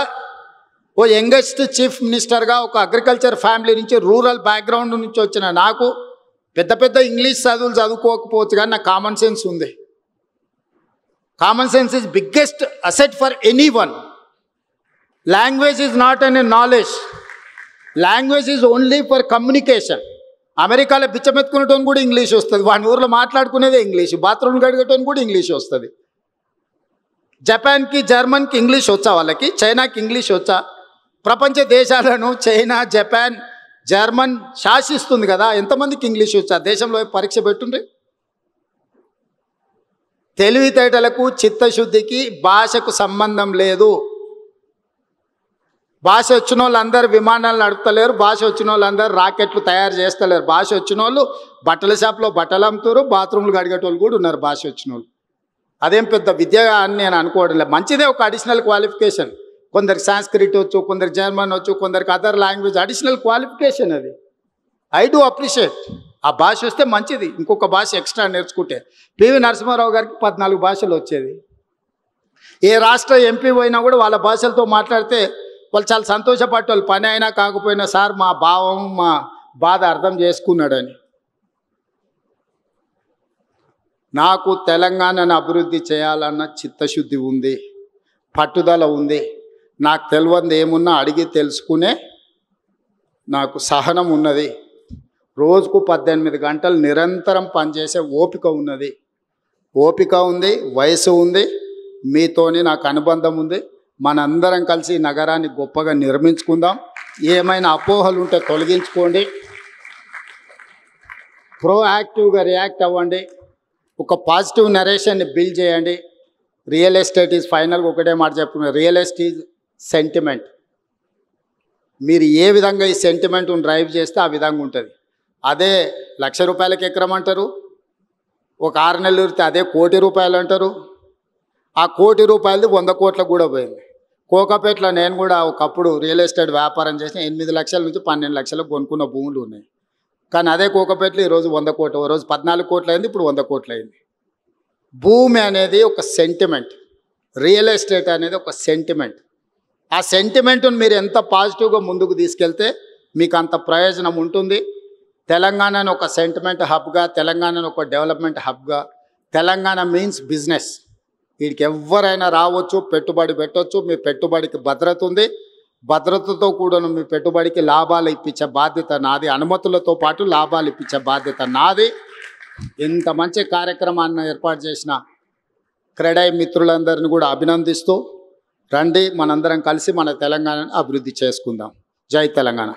ఓ యంగెస్ట్ చీఫ్ మినిస్టర్గా, ఒక అగ్రికల్చర్ ఫ్యామిలీ నుంచి, రూరల్ బ్యాక్గ్రౌండ్ నుంచి వచ్చిన నాకు పెద్ద పెద్ద ఇంగ్లీష్ చదువులు చదువుకోకపోవచ్చు కానీ నాకు కామన్ సెన్స్ ఉంది. Common sense is biggest asset for any one. Language is not an a knowledge, language is only for communication. అమెరికాలో బిచ్చమెత్తుకునేటోని కూడా ఇంగ్లీష్ వస్తుంది, వాడి ఊర్లో మాట్లాడుకునేదే ఇంగ్లీష్, బాత్రూమ్ కడిగేటోని కూడా ఇంగ్లీష్ వస్తుంది. జపాన్కి, జర్మన్కి ఇంగ్లీష్ వచ్చా, వాళ్ళకి చైనాకి ఇంగ్లీష్ వచ్చా. ప్రపంచ దేశాలను చైనా, జపాన్, జర్మన్ శాసిస్తుంది కదా. ఎంతమందికి ఇంగ్లీష్ వచ్చా? దేశంలో పరీక్ష పెట్టుండ్రి. తెలివితేటలకు, చిత్తశుద్ధికి భాషకు సంబంధం లేదు. భాష వచ్చిన వాళ్ళందరూ విమానాలు నడుపుతలేరు, భాష వచ్చిన వాళ్ళందరూ రాకెట్లు తయారు చేస్తలేరు. భాష వచ్చిన వాళ్ళు బట్టల షాప్లో బట్టలు అమ్ముతారు, బాత్రూమ్లు కడిగేటోళ్ళు కూడా ఉన్నారు భాష వచ్చిన వాళ్ళు. అదేం పెద్ద విద్య అని నేను అనుకోవడం లేదు. మంచిదే ఒక అడిషనల్ క్వాలిఫికేషన్. కొందరికి సాంస్క్రిట్ వచ్చు, కొందరికి జర్మన్ వచ్చు, కొందరికి అదర్ లాంగ్వేజ్, అడిషనల్ క్వాలిఫికేషన్ అది. I do appreciate. ఆ భాష వస్తే మంచిది, ఇంకొక భాష ఎక్స్ట్రా నేర్చుకుంటే. పివి నరసింహారావు గారికి 14 భాషలు వచ్చేది. ఏ రాష్ట్ర ఎంపీ పోయినా కూడా వాళ్ళ భాషలతో మాట్లాడితే వాళ్ళు చాలా సంతోషపడేవాళ్ళు. పని అయినా కాకపోయినా సార్ మా భావం, మా బాధ అర్థం చేసుకున్నాడని. నాకు తెలంగాణను అభివృద్ధి చేయాలన్న చిత్తశుద్ధి ఉంది, పట్టుదల ఉంది. నాకు తెలియంది ఏమున్నా అడిగి తెలుసుకునే నాకు సహనం ఉన్నది. రోజుకు 18 గంటలు నిరంతరం పనిచేసే ఓపిక ఉన్నది. ఓపిక ఉంది, వయసు ఉంది, మీతోని నాకు అనుబంధం ఉంది. మనందరం కలిసి ఈ నగరాన్ని గొప్పగా నిర్మించుకుందాం. ఏమైనా అపోహలు ఉంటే తొలగించుకోండి. ప్రోయాక్టివ్గా రియాక్ట్ అవ్వండి. ఒక పాజిటివ్ నరేషన్ని బిల్డ్ చేయండి. రియల్ ఎస్టేట్ ఈజ్ ఫైనల్గా ఒకటే మాట చెప్పుకున్నారు, రియల్ ఎస్టేట్ ఈజ్ సెంటిమెంట్. మీరు ఏ విధంగా ఈ సెంటిమెంట్ను డ్రైవ్ చేస్తే ఆ విధంగా ఉంటుంది. అదే ₹1,00,000 ఎకరం అంటారు, ఒక 6 నెలలు ఉరితే అదే ₹1,00,00,000 అంటారు. ఆ ₹1,00,00,000 100 కోట్లకు కూడా పోయింది. కోకాపేటలో నేను కూడా ఒకప్పుడు రియల్ ఎస్టేట్ వ్యాపారం చేసిన 8 లక్షల నుంచి 12 లక్షలకు కొనుక్కున్న భూములు ఉన్నాయి. కానీ అదే కోకాపేటలో ఈరోజు 100 కోట్లు, ఓ రోజు 14 కోట్లు అయింది, ఇప్పుడు 100 కోట్లు అయింది. భూమి అనేది ఒక సెంటిమెంట్, రియల్ ఎస్టేట్ అనేది ఒక సెంటిమెంట్. ఆ సెంటిమెంట్ను మీరు ఎంత పాజిటివ్గా ముందుకు తీసుకెళ్తే మీకు అంత ప్రయోజనం ఉంటుంది. తెలంగాణను ఒక సెంటిమెంట్ హబ్గా, తెలంగాణను ఒక డెవలప్మెంట్ హబ్గా, తెలంగాణ మీన్స్ బిజినెస్. వీడికి ఎవరైనా రావచ్చు, పెట్టుబడి పెట్టవచ్చు. మీ పెట్టుబడికి భద్రత ఉంది. భద్రతతో కూడాను మీ పెట్టుబడికి లాభాలు ఇప్పించే బాధ్యత నాది. అనుమతులతో పాటు లాభాలు ఇప్పించే బాధ్యత నాది. ఇంత మంచి కార్యక్రమాన్ని ఏర్పాటు చేసిన క్రెడై మిత్రులందరినీ కూడా అభినందిస్తూ రండి, మనందరం కలిసి మన తెలంగాణను అభివృద్ధి చేసుకుందాం. జై తెలంగాణ.